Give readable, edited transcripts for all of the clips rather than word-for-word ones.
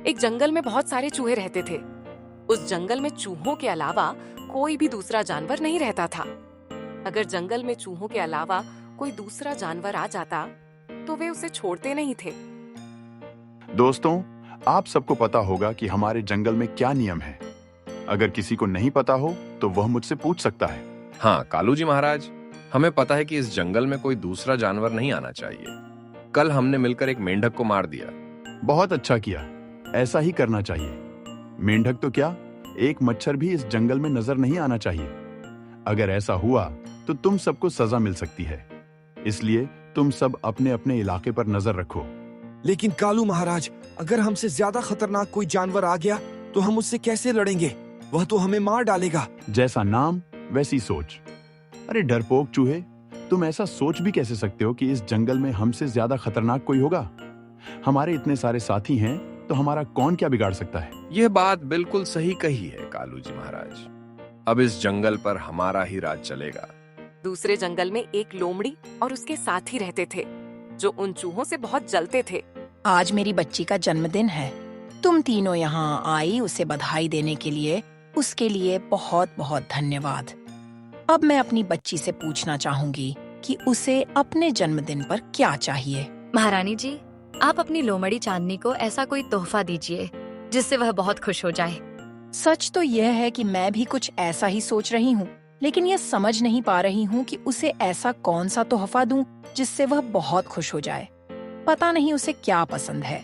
एक जंगल में बहुत सारे चूहे रहते थे। उस जंगल में चूहों के अलावा कोई भी दूसरा जानवर नहीं रहता था। अगर जंगल में चूहों के अलावा कोई दूसरा जानवर आ जाता तो वे उसे छोड़ते नहीं थे। दोस्तों, आप सबको पता होगा कि हमारे जंगल में क्या नियम है। अगर किसी को नहीं पता हो तो वह मुझसे पूछ सकता है। हाँ कालू जी महाराज, हमें पता है कि इस जंगल में कोई दूसरा जानवर नहीं आना चाहिए। कल हमने मिलकर एक मेंढक को मार दिया। बहुत अच्छा किया, ऐसा ही करना चाहिए। मेंढक तो क्या, एक मच्छर भी इस जंगल में नजर नहीं आना चाहिए। अगर ऐसा हुआ तो तुम सबको सजा मिल सकती है। इसलिए तुम सब अपने अपने इलाके पर नजर रखो। लेकिन कालू महाराज, अगर हमसे ज्यादा खतरनाक कोई जानवर आ गया तो हम उससे कैसे लड़ेंगे? वह तो हमें मार डालेगा। जैसा नाम वैसी सोच। अरे डरपोक चूहे, तुम ऐसा सोच भी कैसे सकते हो कि इस जंगल में हमसे ज्यादा खतरनाक कोई होगा? हमारे इतने सारे साथी हैं तो हमारा कौन क्या बिगाड़ सकता है? यह बात बिल्कुल सही कही है कालू जी महाराज। अब इस जंगल पर हमारा ही राज चलेगा। दूसरे जंगल में एक लोमड़ी और उसके साथी रहते थे जो उन चूहों से बहुत जलते थे। आज मेरी बच्ची का जन्मदिन है। तुम तीनों यहाँ आई उसे बधाई देने के लिए। उसके लिए बहुत बहुत धन्यवाद। अब मैं अपनी बच्ची से पूछना चाहूंगी कि उसे अपने जन्मदिन पर क्या चाहिए। महारानी जी, आप अपनी लोमड़ी चांदनी को ऐसा कोई तोहफा दीजिए जिससे वह बहुत खुश हो जाए। सच तो यह है कि मैं भी कुछ ऐसा ही सोच रही हूँ, लेकिन यह समझ नहीं पा रही हूँ कि उसे ऐसा कौन सा तोहफा दूं जिससे वह बहुत खुश हो जाए। पता नहीं उसे क्या पसंद है।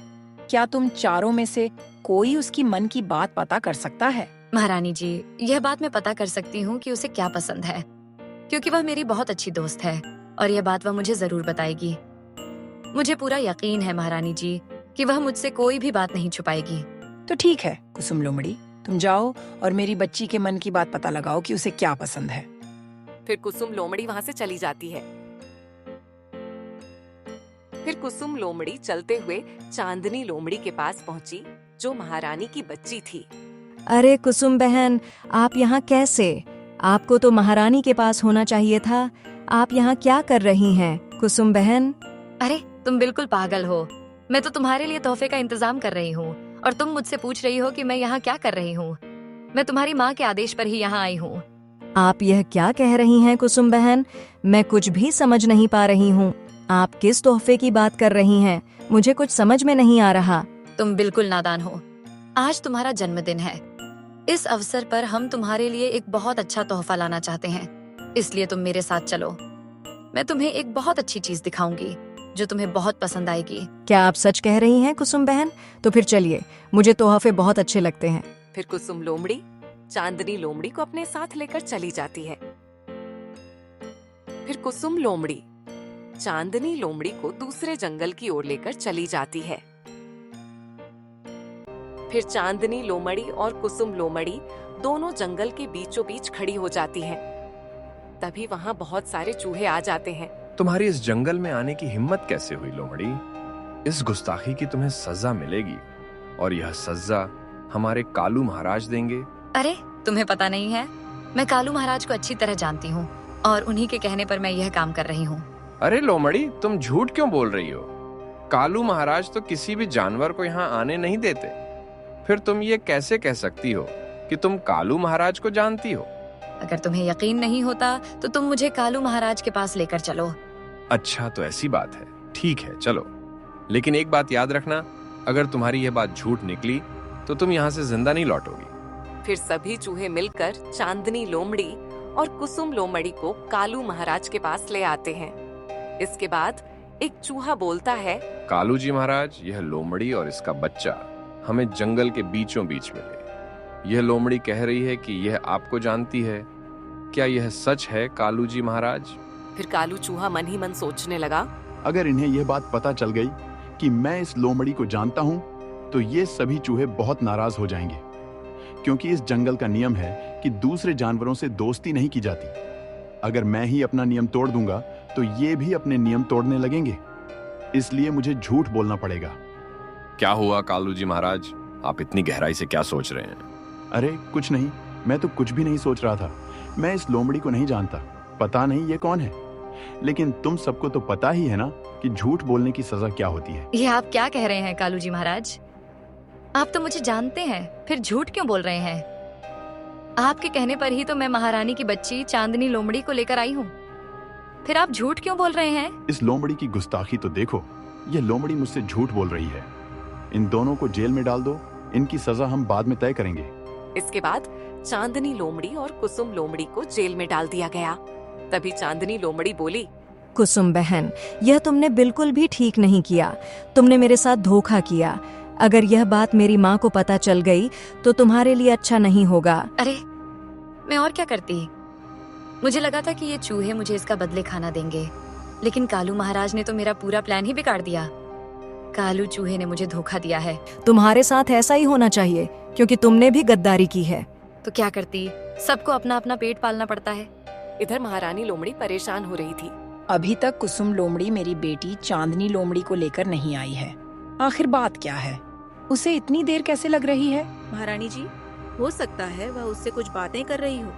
क्या तुम चारों में से कोई उसकी मन की बात पता कर सकता है? महारानी जी, यह बात मैं पता कर सकती हूँ कि उसे क्या पसंद है, क्योंकि वह मेरी बहुत अच्छी दोस्त है और यह बात वह मुझे जरूर बताएगी। मुझे पूरा यकीन है महारानी जी कि वह मुझसे कोई भी बात नहीं छुपाएगी। तो ठीक है कुसुम लोमड़ी, तुम जाओ और मेरी बच्ची के मन की बात पता लगाओ कि उसे क्या पसंद है। फिर कुसुम लोमड़ी वहाँ से चली जाती है। फिर कुसुम लोमड़ी चलते हुए चांदनी लोमड़ी के पास पहुंची जो महारानी की बच्ची थी। अरे कुसुम बहन, आप यहाँ कैसे? आपको तो महारानी के पास होना चाहिए था। आप यहाँ क्या कर रही हैं कुसुम बहन? अरे तुम बिल्कुल पागल हो। मैं तो तुम्हारे लिए तोहफे का इंतजाम कर रही हूँ और तुम मुझसे पूछ रही हो कि मैं यहाँ क्या कर रही हूँ। मैं तुम्हारी माँ के आदेश पर ही यहाँ आई हूँ। आप यह क्या कह रही हैं कुसुम बहन? मैं कुछ भी समझ नहीं पा रही हूँ। आप किस तोहफे की बात कर रही हैं? मुझे कुछ समझ में नहीं आ रहा। तुम बिल्कुल नादान हो। आज तुम्हारा जन्मदिन है। इस अवसर पर हम तुम्हारे लिए एक बहुत अच्छा तोहफा लाना चाहते हैं, इसलिए तुम मेरे साथ चलो। मैं तुम्हें एक बहुत अच्छी चीज दिखाऊंगी जो तुम्हें बहुत पसंद आएगी। क्या आप सच कह रही हैं कुसुम बहन? तो फिर चलिए, मुझे तोहफे बहुत अच्छे लगते हैं। फिर कुसुम लोमड़ी चांदनी लोमड़ी को अपने साथ लेकर चली जाती है। फिर कुसुम लोमड़ी चांदनी लोमड़ी को दूसरे जंगल की ओर लेकर चली जाती है। फिर चांदनी लोमड़ी और कुसुम लोमड़ी दोनों जंगल के बीचों बीच खड़ी हो जाती हैं। तभी वहाँ बहुत सारे चूहे आ जाते हैं। तुम्हारी इस जंगल में आने की हिम्मत कैसे हुई लोमड़ी? इस गुस्ताखी की तुम्हें सजा मिलेगी और यह सजा हमारे कालू महाराज देंगे। अरे तुम्हें पता नहीं है, मैं कालू महाराज को अच्छी तरह जानती हूँ और उन्हीं के कहने पर मैं यह काम कर रही हूँ। अरे लोमड़ी, तुम झूठ क्यों बोल रही हो? कालू महाराज तो किसी भी जानवर को यहाँ आने नहीं देते। फिर तुम ये कैसे कह सकती हो कि तुम कालू महाराज को जानती हो? अगर तुम्हें यकीन नहीं होता तो तुम मुझे कालू महाराज के पास लेकर चलो। अच्छा तो ऐसी बात है, ठीक है चलो। लेकिन एक बात याद रखना, अगर तुम्हारी यह बात झूठ निकली तो तुम यहाँ से जिंदा नहीं लौटोगी। फिर सभी चूहे मिलकर चांदनी लोमड़ी और कुसुम लोमड़ी को कालू महाराज के पास ले आते हैं। इसके बाद एक चूहा बोलता है, कालू जी महाराज, यह लोमड़ी और इसका बच्चा हमें जंगल के बीचों बीच मिले। यह लोमड़ी कह रही है कि यह आपको जानती है। क्या यह सच है कालू जी महाराज? फिर कालू चूहा मन ही मन सोचने लगा, अगर इन्हें यह बात पता चल गई कि मैं इस लोमड़ी को जानता हूं तो ये सभी चूहे बहुत नाराज हो जाएंगे, क्योंकि इस जंगल का नियम है कि दूसरे जानवरों से दोस्ती नहीं की जाती। अगर मैं ही अपना नियम तोड़ दूंगा तो ये भी अपने नियम तोड़ने लगेंगे, इसलिए मुझे झूठ बोलना पड़ेगा। क्या हुआ कालू जी महाराज, आप इतनी गहराई से क्या सोच रहे हैं? अरे कुछ नहीं, मैं तो कुछ भी नहीं सोच रहा था। मैं इस लोमड़ी को नहीं जानता, पता नहीं ये कौन है, लेकिन तुम सबको तो पता ही है ना कि झूठ बोलने की सजा क्या होती है। ये आप क्या कह रहे हैं कालू जी महाराज? आप तो मुझे जानते हैं, फिर झूठ क्यों बोल रहे हैं? आपके कहने पर ही तो मैं महारानी की बच्ची चांदनी लोमड़ी को लेकर आई हूँ। फिर आप झूठ क्यों बोल रहे हैं? इस लोमड़ी की गुस्ताखी तो देखो, ये लोमड़ी मुझसे झूठ बोल रही है। इन दोनों को जेल में डाल दो, इनकी सजा हम बाद में तय करेंगे। इसके बाद चांदनी लोमड़ी और कुसुम लोमड़ी को जेल में डाल दिया गया। तभी चांदनी लोमड़ी बोली, कुसुम बहन, यह तुमने बिल्कुल भी ठीक नहीं किया। तुमने मेरे साथ धोखा किया। अगर यह बात मेरी माँ को पता चल गई तो तुम्हारे लिए अच्छा नहीं होगा। अरे मैं और क्या करती? मुझे लगा था कि ये चूहे मुझे इसका बदले खाना देंगे, लेकिन कालू महाराज ने तो मेरा पूरा प्लान ही बिगाड़ दिया। कालू चूहे ने मुझे धोखा दिया है। तुम्हारे साथ ऐसा ही होना चाहिए, क्योंकि तुमने भी गद्दारी की है। तो क्या करती? सबको अपना अपना पेट पालना पड़ता है। इधर महारानी लोमड़ी परेशान हो रही थी। अभी तक कुसुम लोमड़ी मेरी बेटी चांदनी लोमड़ी को लेकर नहीं आई है। आखिर बात क्या है? उसे इतनी देर कैसे लग रही है? महारानी जी, हो सकता है वह उससे कुछ बातें कर रही हो।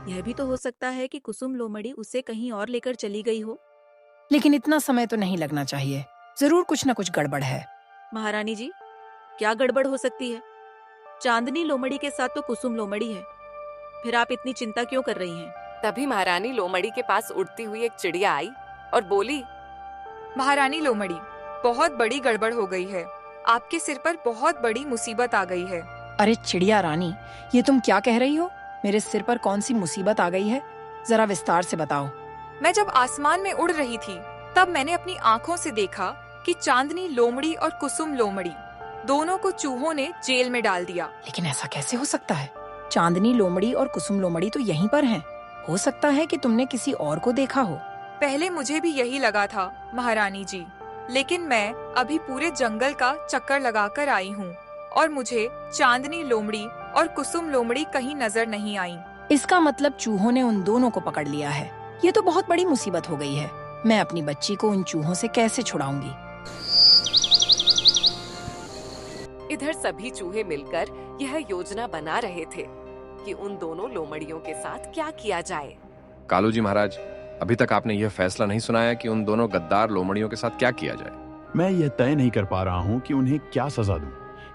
यह भी तो हो सकता है कि कुसुम लोमड़ी उसे कहीं और लेकर चली गई हो। लेकिन इतना समय तो नहीं लगना चाहिए। जरूर कुछ न कुछ गड़बड़ है। महारानी जी, क्या गड़बड़ हो सकती है? चांदनी लोमड़ी के साथ तो कुसुम लोमड़ी है। फिर आप इतनी चिंता क्यों कर रही हैं? तभी महारानी लोमड़ी के पास उड़ती हुई एक चिड़िया आई और बोली, महारानी लोमड़ी, बहुत बड़ी गड़बड़ हो गई है। आपके सिर पर बहुत बड़ी मुसीबत आ गई है। अरे चिड़िया रानी, ये तुम क्या कह रही हो? मेरे सिर पर कौन सी मुसीबत आ गई है? जरा विस्तार से बताओ। मैं जब आसमान में उड़ रही थी तब मैंने अपनी आँखों से देखा कि चांदनी लोमड़ी और कुसुम लोमड़ी दोनों को चूहों ने जेल में डाल दिया। लेकिन ऐसा कैसे हो सकता है? चांदनी लोमड़ी और कुसुम लोमड़ी तो यहीं पर हैं। हो सकता है कि तुमने किसी और को देखा हो। पहले मुझे भी यही लगा था महारानी जी, लेकिन मैं अभी पूरे जंगल का चक्कर लगाकर आई हूँ और मुझे चांदनी लोमड़ी और कुसुम लोमड़ी कहीं नजर नहीं आई। इसका मतलब चूहों ने उन दोनों को पकड़ लिया है। ये तो बहुत बड़ी मुसीबत हो गई है। मैं अपनी बच्ची को उन चूहों से कैसे छुड़ाऊंगी? इधर सभी चूहे मिलकर यह योजना बना रहे थे कि उन दोनों लोमड़ियों के साथ क्या किया जाए। कालू जी महाराज, अभी तक आपने यह फैसला नहीं सुनाया कि उन दोनों गद्दार लोमड़ियों के साथ क्या किया जाए। मैं यह तय नहीं कर पा रहा हूँ कि उन्हें क्या सजा दूं।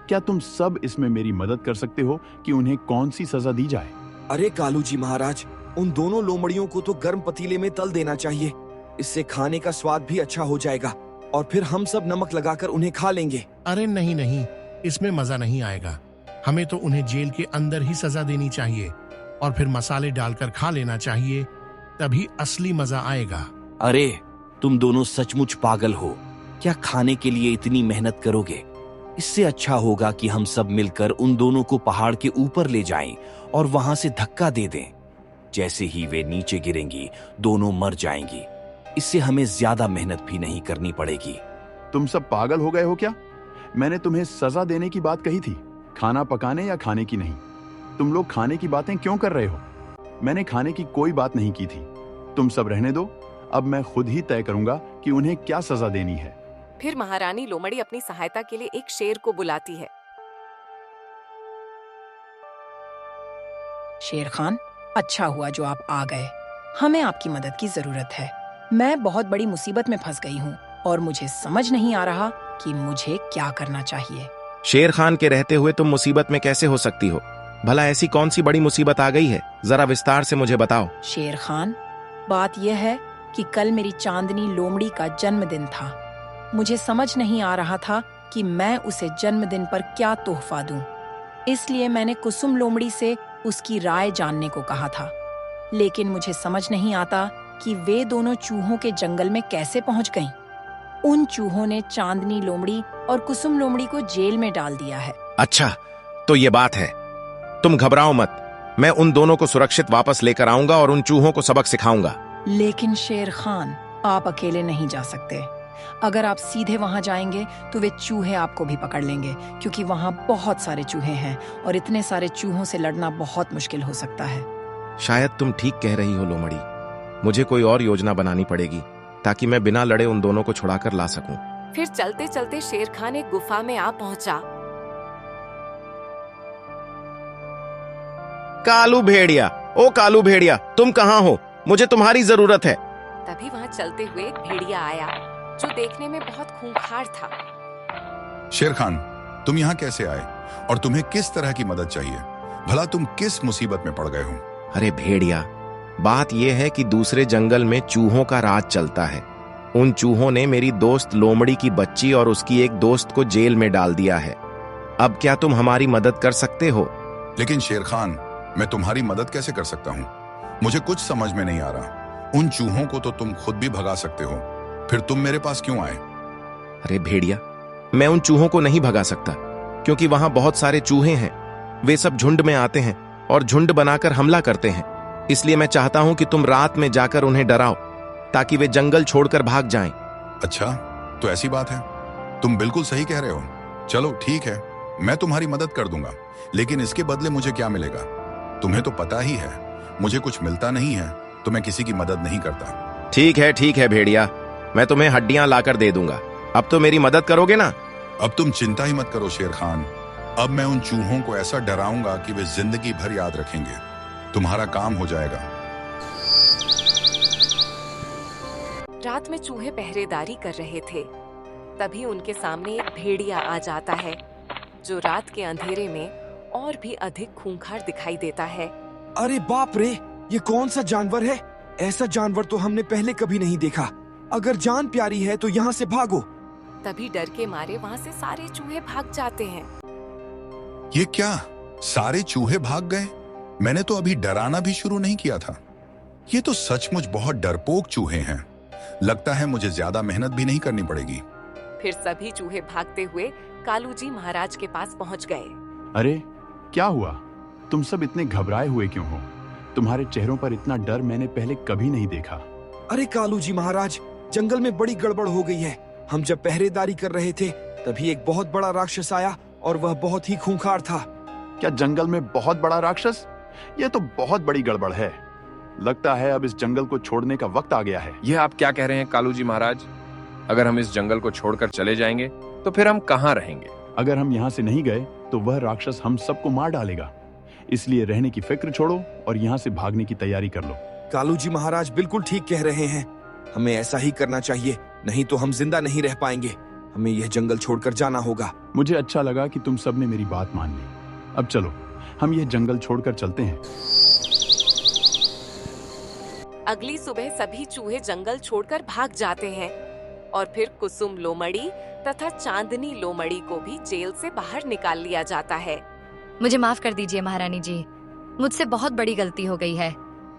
क्या तुम सब इसमें मेरी मदद कर सकते हो कि उन्हें कौन सी सजा दी जाए? अरे कालू जी महाराज, उन दोनों लोमड़ियों को तो गर्म पतीले में तल देना चाहिए। इससे खाने का स्वाद भी अच्छा हो जाएगा और फिर हम सब नमक लगाकर उन्हें खा लेंगे। अरे नहीं नहीं, इसमें मजा नहीं आएगा। हमें तो उन्हें जेल के अंदर ही सजा देनी चाहिए और फिर मसाले डालकर खा लेना चाहिए, तभी असली मजा आएगा। अरे तुम दोनों सचमुच पागल हो। क्या खाने के लिए इतनी मेहनत करोगे? इससे अच्छा होगा कि हम सब मिलकर उन दोनों को पहाड़ के ऊपर ले जाएं और वहां से धक्का दे दें। जैसे ही वे नीचे गिरेंगी, दोनों मर जाएंगी। इससे हमें ज्यादा मेहनत भी नहीं करनी पड़ेगी। तुम सब पागल हो गए हो क्या? मैंने तुम्हें सजा देने की बात कही थी, खाना पकाने या खाने की नहीं। तुम लोग खाने की बातें क्यों कर रहे हो? मैंने खाने की कोई बात नहीं की थी। तुम सब रहने दो, अब मैं खुद ही तय करूंगा कि उन्हें क्या सजा देनी है। फिर महारानी लोमड़ी अपनी सहायता के लिए एक शेर को बुलाती है। शेर खान, अच्छा हुआ जो आप आ गए। हमें आपकी मदद की जरूरत है। मैं बहुत बड़ी मुसीबत में फंस गई हूँ और मुझे समझ नहीं आ रहा कि मुझे क्या करना चाहिए। शेर खान के रहते हुए तुम मुसीबत में कैसे हो सकती हो? भला ऐसी कौन सी बड़ी मुसीबत आ गई है? जरा विस्तार से मुझे बताओ। शेर खान, बात यह है कि कल मेरी चांदनी लोमड़ी का जन्मदिन था। मुझे समझ नहीं आ रहा था कि मैं उसे जन्मदिन पर क्या तोहफा दूं। इसलिए मैंने कुसुम लोमड़ी से उसकी राय जानने को कहा था। लेकिन मुझे समझ नहीं आता कि वे दोनों चूहों के जंगल में कैसे पहुंच गईं। उन चूहों ने चांदनी लोमड़ी और कुसुम लोमड़ी को जेल में डाल दिया है। अच्छा, तो ये बात है। तुम घबराओ मत, मैं उन दोनों को सुरक्षित वापस लेकर आऊंगा और उन चूहों को सबक सिखाऊंगा। लेकिन शेर खान, आप अकेले नहीं जा सकते। अगर आप सीधे वहां जाएंगे तो वे चूहे आपको भी पकड़ लेंगे, क्योंकि वहां बहुत सारे चूहे हैं और इतने सारे चूहों से लड़ना बहुत मुश्किल हो सकता है। शायद तुम ठीक कह रही हो लोमड़ी। मुझे कोई और योजना बनानी पड़ेगी ताकि मैं बिना लड़े उन दोनों को छुड़ाकर ला सकूं। फिर चलते चलते शेर खान एक गुफा में आ पहुंचा। कालू भेड़िया, ओ कालू भेड़िया, तुम कहाँ हो? मुझे तुम्हारी जरूरत है। तभी वहाँ चलते हुए एक भेड़िया आया जो देखने में बहुत खूंखार था। शेर खान, तुम यहाँ कैसे आए और तुम्हें किस तरह की मदद चाहिए? भला तुम किस मुसीबत में पड़ गए हो? अरे भेड़िया, बात यह है कि दूसरे जंगल में चूहों का राज चलता है। उन चूहों ने मेरी दोस्त लोमड़ी की बच्ची और उसकी एक दोस्त को जेल में डाल दिया है। अब क्या तुम हमारी मदद कर सकते हो? लेकिन शेर खान, मैं तुम्हारी मदद कैसे कर सकता हूँ? मुझे कुछ समझ में नहीं आ रहा। उन चूहों को तो तुम खुद भी भगा सकते हो, फिर तुम मेरे पास क्यों आए? अरे भेड़िया, मैं उन चूहों को नहीं भगा सकता क्योंकि वहां बहुत सारे चूहे हैं। वे सब झुंड में आते हैं और झुंड बनाकर हमला करते हैं। इसलिए मैं चाहता हूं कि तुम रात में जाकर उन्हें डराओ ताकि वे जंगल छोड़कर भाग जाएं। अच्छा, तो ऐसी बात है। तुम बिल्कुल सही कह रहे हो। चलो ठीक है, मैं तुम्हारी मदद कर दूंगा, लेकिन इसके बदले मुझे क्या मिलेगा? तुम्हें तो पता ही है, मुझे कुछ मिलता नहीं है तो मैं किसी की मदद नहीं करता। ठीक है भेड़िया, मैं तुम्हें हड्डियां लाकर दे दूंगा। अब तो मेरी मदद करोगे ना? अब तुम चिंता ही मत करो शेर खान। अब मैं उन चूहों को ऐसा डराऊंगा कि वे जिंदगी भर याद रखेंगे। तुम्हारा काम हो जाएगा। रात में चूहे पहरेदारी कर रहे थे। तभी उनके सामने एक भेड़िया आ जाता है जो रात के अंधेरे में और भी अधिक खूंखार दिखाई देता है। अरे बाप रे, ये कौन सा जानवर है? ऐसा जानवर तो हमने पहले कभी नहीं देखा। अगर जान प्यारी है तो यहाँ से भागो। तभी डर के मारे वहाँ से सारे चूहे भाग जाते हैं। ये क्या, सारे चूहे भाग गए? मैंने तो अभी डराना भी शुरू नहीं किया था। ये तो सचमुच बहुत डरपोक चूहे हैं। लगता है मुझे ज्यादा मेहनत भी नहीं करनी पड़ेगी। फिर सभी चूहे भागते हुए कालू जी महाराज के पास पहुंच गए। अरे क्या हुआ? तुम सब इतने घबराए हुए क्यों हो? तुम्हारे चेहरों पर इतना डर मैंने पहले कभी नहीं देखा। अरे कालू जी महाराज, जंगल में बड़ी गड़बड़ हो गई है। हम जब पहरेदारी कर रहे थे तभी एक बहुत बड़ा राक्षस आया और वह बहुत ही खूंखार था। क्या जंगल में बहुत बड़ा राक्षस? ये तो बहुत बड़ी गड़बड़ है। लगता है अब इस जंगल को छोड़ने का वक्त आ गया है। यह आप क्या कह रहे हैं कालू जी महाराज? अगर हम इस जंगल को छोड़कर चले जाएंगे तो फिर हम कहाँ रहेंगे? अगर हम यहाँ से नहीं गए तो वह राक्षस हम सबको मार डालेगा। इसलिए रहने की फिक्र छोड़ो और यहाँ से भागने की तैयारी कर लो। कालू जी महाराज बिल्कुल ठीक कह रहे हैं। हमें ऐसा ही करना चाहिए, नहीं तो हम जिंदा नहीं रह पाएंगे। हमें यह जंगल छोड़कर जाना होगा। मुझे अच्छा लगा कि तुम सबने मेरी बात मान ली। अब चलो, हम यह जंगल छोड़कर चलते हैं। अगली सुबह सभी चूहे जंगल छोड़कर भाग जाते हैं और फिर कुसुम लोमड़ी तथा चांदनी लोमड़ी को भी जेल से बाहर निकाल लिया जाता है। मुझे माफ कर दीजिए महारानी जी, मुझसे बहुत बड़ी गलती हो गई है।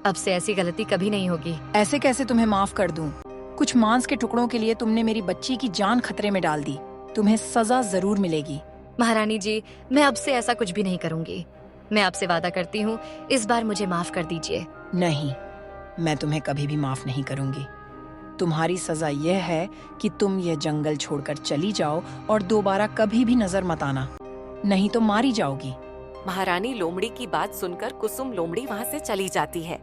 अब से ऐसी गलती कभी नहीं होगी। ऐसे कैसे तुम्हें माफ कर दूं? कुछ मांस के टुकड़ों के लिए तुमने मेरी बच्ची की जान खतरे में डाल दी। तुम्हें सजा जरूर मिलेगी। महारानी जी, मैं अब से ऐसा कुछ भी नहीं करूंगी। मैं आपसे वादा करती हूँ, इस बार मुझे माफ कर दीजिए। नहीं, मैं तुम्हें कभी भी माफ नहीं करूंगी। तुम्हारी सजा यह है कि तुम यह जंगल छोड़कर चली जाओ और दोबारा कभी भी नजर मत आना, नहीं तो मारी जाओगी। महारानी लोमड़ी की बात सुनकर कुसुम लोमड़ी वहाँ से चली जाती है।